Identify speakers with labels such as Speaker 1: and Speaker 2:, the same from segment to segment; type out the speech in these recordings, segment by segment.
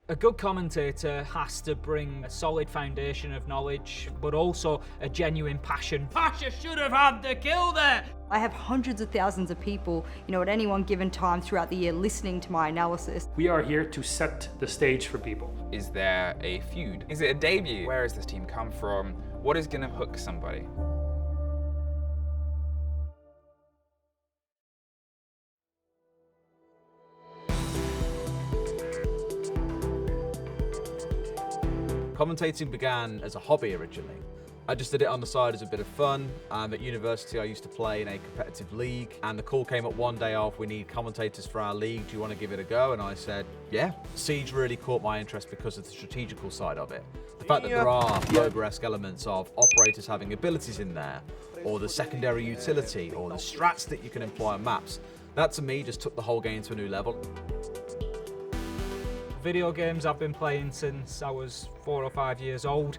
Speaker 1: A good commentator has to bring a solid foundation of knowledge, but also a genuine passion. Pasha should have had the kill there!
Speaker 2: I have hundreds of thousands of people, at any one given time throughout the year listening to my analysis.
Speaker 3: We are here to set the stage for people.
Speaker 4: Is there a feud? Is it a debut? Where has this team come from? What is going to hook somebody?
Speaker 5: Commentating began as a hobby originally. I just did it on the side as a bit of fun. At university I used to play in a competitive league, and the call came up one day of, we need commentators for our league, do you want to give it a go? And I said, yeah. Siege really caught my interest because of the strategical side of it. The fact that there are MOBA-esque elements of operators having abilities in there, or the secondary utility, or the strats that you can employ on maps, that to me just took the whole game to a new level.
Speaker 1: Video games I've been playing since I was 4 or 5 years old,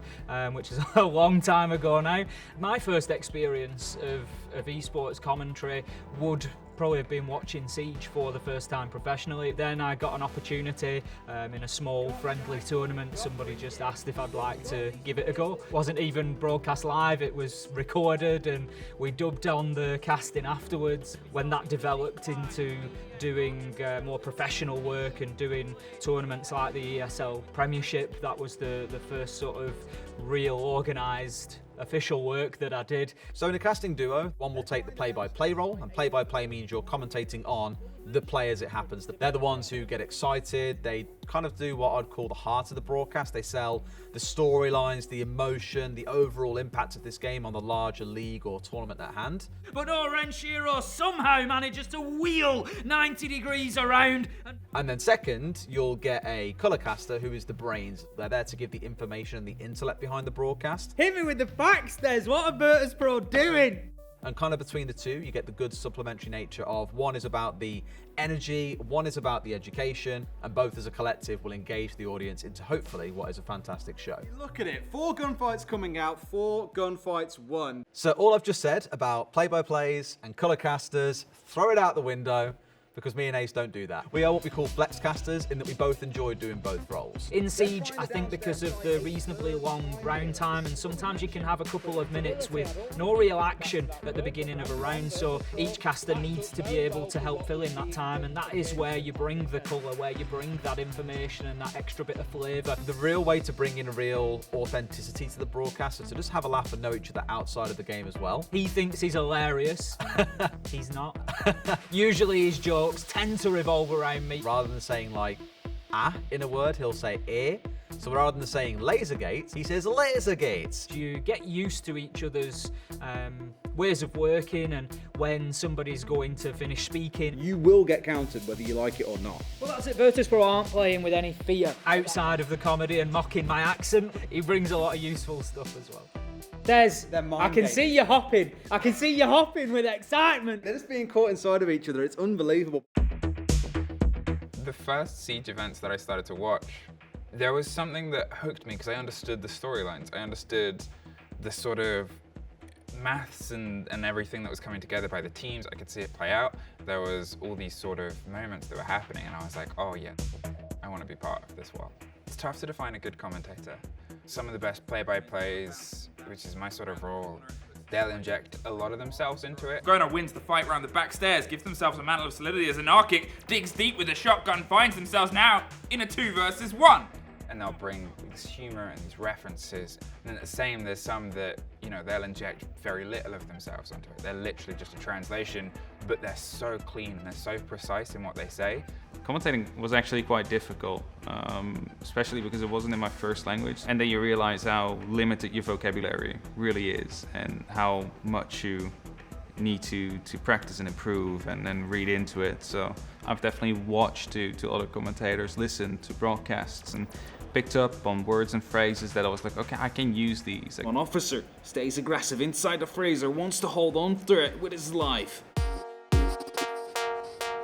Speaker 1: which is a long time ago now. My first experience of esports commentary would probably have been watching Siege for the first time professionally. Then I got an opportunity in a small friendly tournament. Somebody just asked if I'd like to give it a go. It wasn't even broadcast live, it was recorded and we dubbed on the casting afterwards. When that developed into doing more professional work and doing tournaments like the ESL Premiership, that was the first sort of real organised official work that I did.
Speaker 5: So in a casting duo, one will take the play-by-play role, and play-by-play means you're commentating on the players it happens. They're the ones who get excited, they kind of do what I'd call the heart of the broadcast. They sell the storylines, the emotion, the overall impact of this game on the larger league or tournament at hand.
Speaker 1: But Oren Shiro somehow manages to wheel 90 degrees around.
Speaker 5: And then second, you'll get a colour caster who is the brains. They're there to give the information and the intellect behind the broadcast.
Speaker 1: Hit me with the facts, Des. What are Virtus Pro doing?
Speaker 5: And kind of between the two, you get the good supplementary nature of one is about the energy, one is about the education, and both as a collective will engage the audience into hopefully what is a fantastic show.
Speaker 6: Look at it, 4 gunfights coming out, 4 gunfights won.
Speaker 5: So all I've just said about play-by-plays and colour casters, throw it out the window, because me and Ace don't do that. We are what we call flex casters in that we both enjoy doing both roles.
Speaker 1: In Siege, I think because of the reasonably long round time, and sometimes you can have a couple of minutes with no real action at the beginning of a round, so each caster needs to be able to help fill in that time, and that is where you bring the colour, where you bring that information and that extra bit of flavour.
Speaker 5: The real way to bring in a real authenticity to the broadcast is to just have a laugh and know each other outside of the game as well.
Speaker 1: He thinks he's hilarious. He's not. Usually his jokes tend to revolve around me.
Speaker 5: Rather than saying like in a word, he'll say eh. So rather than saying laser gates, he says laser gates.
Speaker 1: You get used to each other's ways of working, and when somebody's going to finish speaking,
Speaker 6: You will get counted whether you like it or not.
Speaker 1: well, that's it. Virtus Pro aren't playing with any fear. Outside of the comedy and mocking my accent, he brings a lot of useful stuff as well. Des, I can see you hopping. I can see you hopping with excitement.
Speaker 6: They're just being caught inside of each other, it's unbelievable.
Speaker 4: The first Siege events that I started to watch, there was something that hooked me because I understood the storylines. I understood the sort of maths and everything that was coming together by the teams. I could see it play out. There was all these sort of moments that were happening and I was like, oh yeah, I want to be part of this world. It's tough to define a good commentator. Some of the best play-by-plays, which is my sort of role, they'll inject a lot of themselves into it.
Speaker 7: Groner wins the fight round the back stairs, gives themselves a mantle of solidity as an Arkic, digs deep with a shotgun, finds themselves now in a 2 versus 1.
Speaker 4: And they'll bring this humor and these references. And then the same, there's some that, they'll inject very little of themselves onto it. They're literally just a translation, but they're so clean and they're so precise in what they say.
Speaker 8: Commentating was actually quite difficult, especially because it wasn't in my first language. And then you realize how limited your vocabulary really is and how much you need to practice and improve and then read into it. So I've definitely watched to other commentators, listened to broadcasts and picked up on words and phrases that I was like, okay, I can use these.
Speaker 9: An officer stays aggressive inside the Fraser, wants to hold on to it with his life.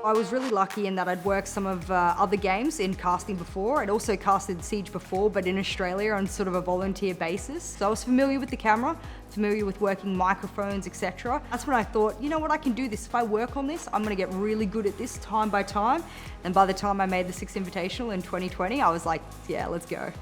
Speaker 2: I was really lucky in that I'd worked some of other games in casting before. I'd also casted Siege before, but in Australia on sort of a volunteer basis. So I was familiar with the camera, familiar with working microphones, etc. That's when I thought, you know what, I can do this. If I work on this, I'm gonna get really good at this time by time. And by the time I made the 6th Invitational in 2020, I was like, yeah, let's go.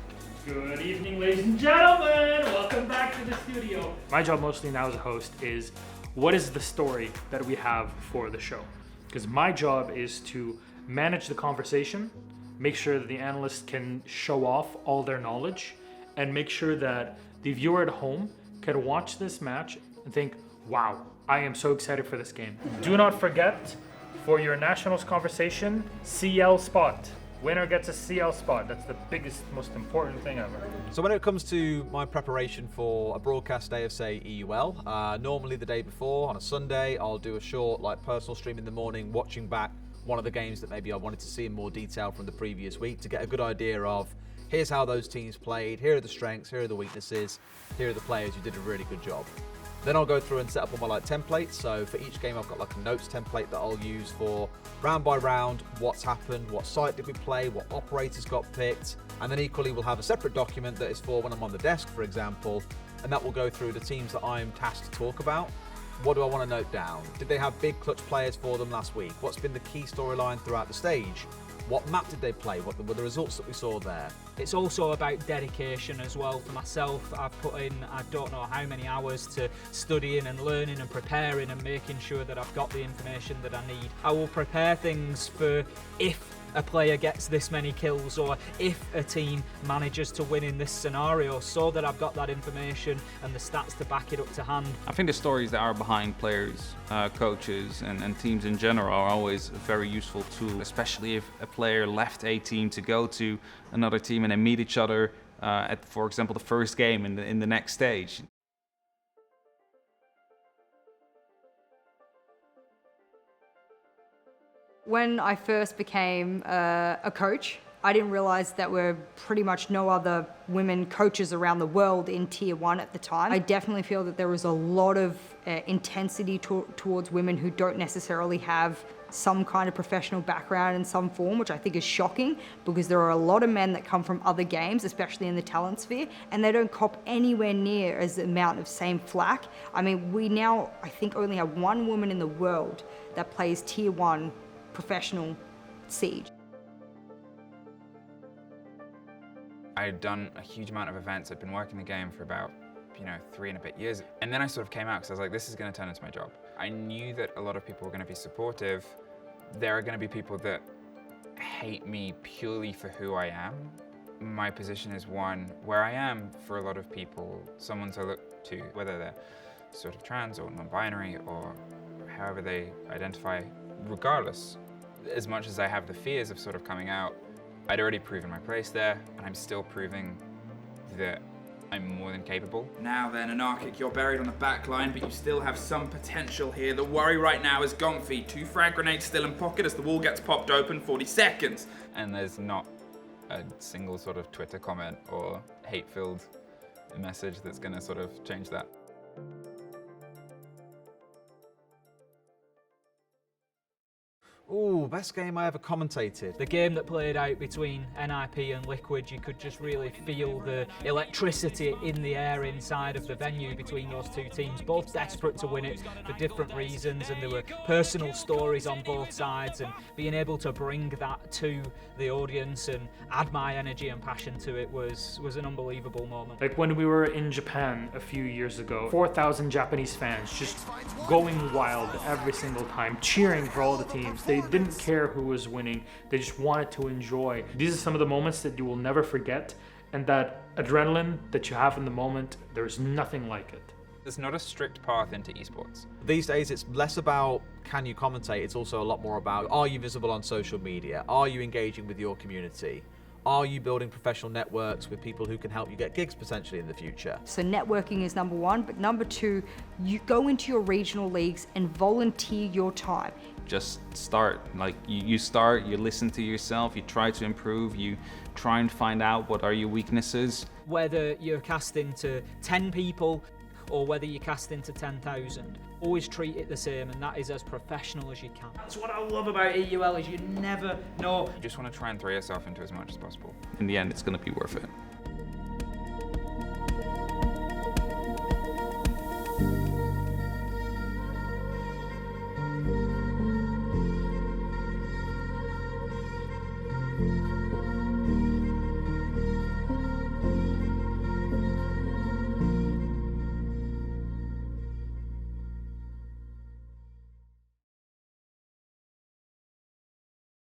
Speaker 3: Good evening, ladies and gentlemen. Welcome back to the studio. My job mostly now as a host is, what is the story that we have for the show? Because my job is to manage the conversation, make sure that the analyst can show off all their knowledge, and make sure that the viewer at home can watch this match and think, wow, I am so excited for this game. Do not forget, for your nationals conversation, CL spot. Winner gets a CL spot. That's the biggest, most important thing ever.
Speaker 5: So when it comes to my preparation for a broadcast day of, say, EUL, normally the day before, on a Sunday, I'll do a short, personal stream in the morning, watching back one of the games that maybe I wanted to see in more detail from the previous week to get a good idea of, here's how those teams played, here are the strengths, here are the weaknesses, here are the players who did a really good job. Then I'll go through and set up all my templates. So for each game, I've got a notes template that I'll use for round by round, what's happened, what site did we play, what operators got picked. And then equally, we'll have a separate document that is for when I'm on the desk, for example, and that will go through the teams that I'm tasked to talk about. What do I want to note down? Did they have big clutch players for them last week? What's been the key storyline throughout the stage? What map did they play? What were the results that we saw there?
Speaker 1: It's also about dedication as well. For myself, I've put in, I don't know how many hours to studying and learning and preparing and making sure that I've got the information that I need. I will prepare things for if a player gets this many kills or if a team manages to win in this scenario, so that I've got that information and the stats to back it up to hand.
Speaker 8: I think the stories that are behind players, coaches and teams in general are always a very useful tool, especially if a player left a team to go to another team and they meet each other at, for example, the first game in the next stage.
Speaker 2: When I first became a coach, I didn't realize that there were pretty much no other women coaches around the world in Tier 1 at the time. I definitely feel that there was a lot of intensity towards women who don't necessarily have some kind of professional background in some form, which I think is shocking, because there are a lot of men that come from other games, especially in the talent sphere, and they don't cop anywhere near as the amount of same flack. I mean, we now, I think, only have one woman in the world that plays Tier 1 professional Siege.
Speaker 4: I had done a huge amount of events. I'd been working the game for about 3 and a bit years. And then I sort of came out because I was like, this is going to turn into my job. I knew that a lot of people were going to be supportive. There are going to be people that hate me purely for who I am. My position is one where I am, for a lot of people, someone to look to, whether they're sort of trans or non-binary or however they identify. Regardless, as much as I have the fears of sort of coming out, I'd already proven my place there, and I'm still proving that I'm more than capable.
Speaker 7: Now then, Anarchic, you're buried on the back line, but you still have some potential here. The worry right now is Gomfy. 2 frag grenades still in pocket as the wall gets popped open, 40 seconds.
Speaker 4: And there's not a single sort of Twitter comment or hate-filled message that's going to sort of change that.
Speaker 5: Ooh, best game I ever commentated.
Speaker 1: The game that played out between NIP and Liquid, you could just really feel the electricity in the air inside of the venue between those two teams, both desperate to win it for different reasons, and there were personal stories on both sides, and being able to bring that to the audience and add my energy and passion to it was an unbelievable moment.
Speaker 3: Like when we were in Japan a few years ago, 4,000 Japanese fans just going wild every single time, cheering for all the teams. They didn't care who was winning, they just wanted to enjoy. These are some of the moments that you will never forget, and that adrenaline that you have in the moment, there's nothing like it.
Speaker 4: There's not a strict path into esports.
Speaker 5: These days, it's less about can you commentate, it's also a lot more about are you visible on social media? Are you engaging with your community? Are you building professional networks with people who can help you get gigs potentially in the future?
Speaker 2: So networking is number 1, but number 2, you go into your regional leagues and volunteer your time.
Speaker 8: Just start. Like you start, you listen to yourself, you try to improve, you try and find out what are your weaknesses.
Speaker 1: Whether you're casting to 10 people, or whether you cast into 10,000. Always treat it the same, and that is as professional as you can.
Speaker 7: That's what I love about EUL, is you never know.
Speaker 4: You just want to try and throw yourself into as much as possible.
Speaker 8: In the end, it's going to be worth it.